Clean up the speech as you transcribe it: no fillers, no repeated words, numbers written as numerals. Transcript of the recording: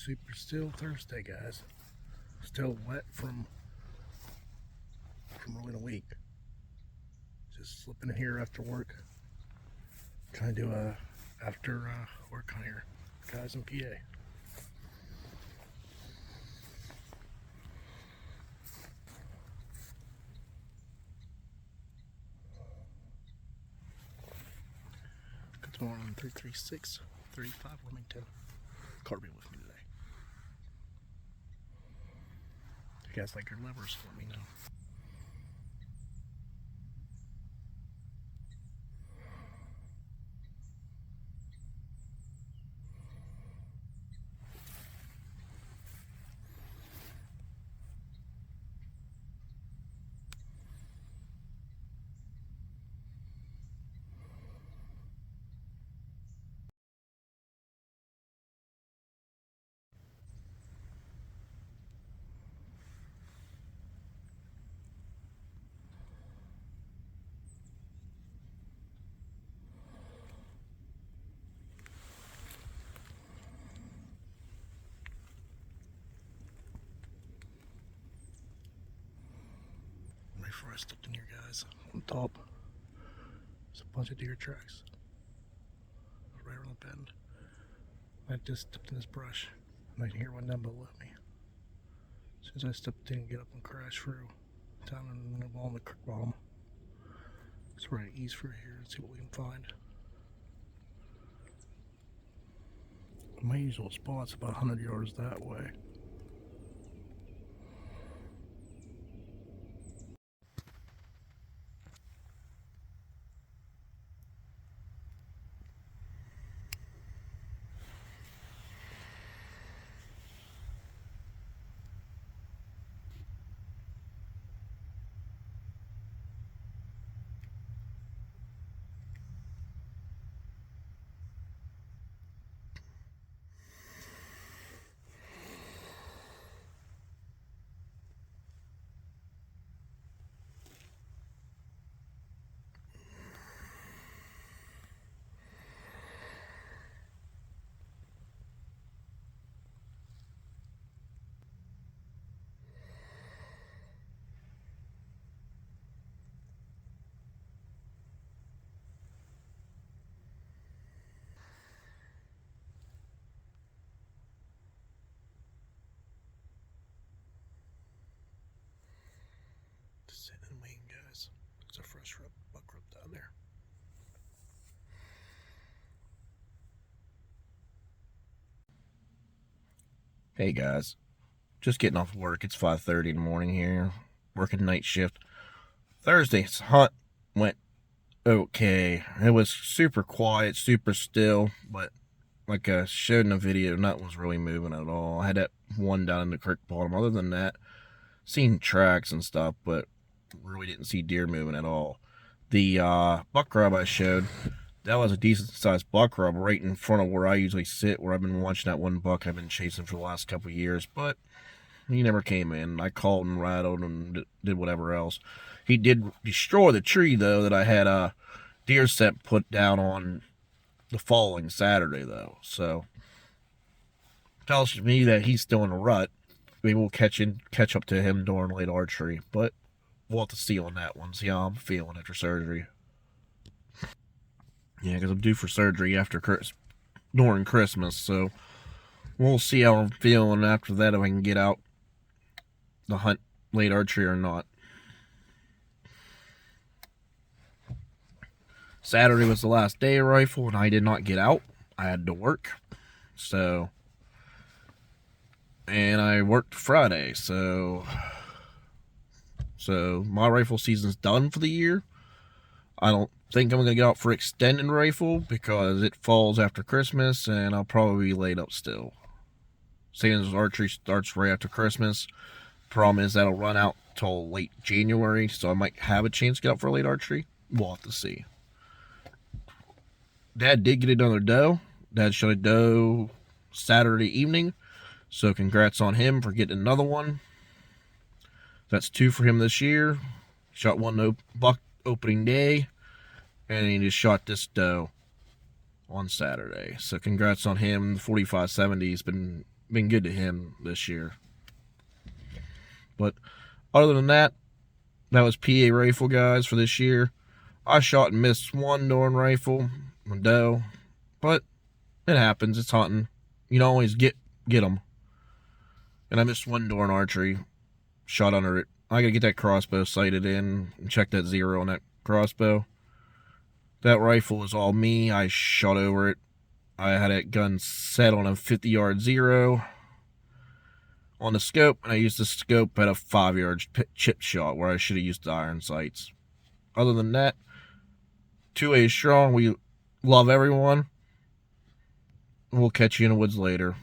super still Thursday, guys. Still wet from early in the week. Just slipping in here after work. Trying to do a after work on here, guys in PA. Good morning, 336-35 Wilmington. Carby with me today. If you guys like your livers, let me know. Before I stepped in here, guys, on top, there's a bunch of deer tracks right around the bend. I just stepped in this brush, and I can hear one down below me. As soon as I stepped in and get up and crash through, down in the wall in the creek bottom. So we're going to ease through here and see what we can find. My usual spot's about 100 yards that way. Just sitting and waiting, guys. There's a fresh buck rub down there. Hey guys, just getting off work. It's 5:30 in the morning here, working night shift. Thursday's hunt went okay. It was super quiet, super still, but like I showed in the video, nothing was really moving at all. I had that one down in the creek bottom. Other than that, seen tracks and stuff, but really didn't see deer moving at all. The buck rub I showed, that was a decent sized buck rub right in front of where I usually sit, where I've been watching that one buck I've been chasing for the last couple of years, but he never came in. I called and rattled and did whatever else. He did destroy the tree, though, that I had a deer scent put down on the following Saturday, though. So, tells me that he's still in a rut. Maybe we'll catch up to him during late archery, but we'll have to see on that one. See how I'm feeling after surgery. Yeah, because I'm due for surgery during Christmas, so we'll see how I'm feeling after that, if I can get out the hunt late archery or not. Saturday was the last day of rifle, and I did not get out. I had to work, and I worked Friday, so my rifle season's done for the year. I don't think I'm going to get out for extended rifle because it falls after Christmas, and I'll probably be laid up still. Seeing as archery starts right after Christmas, problem is that'll run out till late January, so I might have a chance to get out for late archery. We'll have to see. Dad did get another doe. Dad shot a doe Saturday evening, so congrats on him for getting another one. That's 2 for him this year. Shot one buck opening day, and he just shot this doe on Saturday. So congrats on him. The 4570 has been been good to him this year. But other than that, that was PA rifle, guys, for this year. I shot and missed one Norn rifle, a doe, but it happens. It's hunting. You don't always get them. And I missed one Norn archery, shot under it. I gotta get that crossbow sighted in and check that zero on that crossbow. That rifle was all me. I shot over it. I had that gun set on a 50-yard zero on the scope, and I used the scope at a 5-yard chip shot where I should have used the iron sights. Other than that, 2A strong. We love everyone. We'll catch you in the woods later.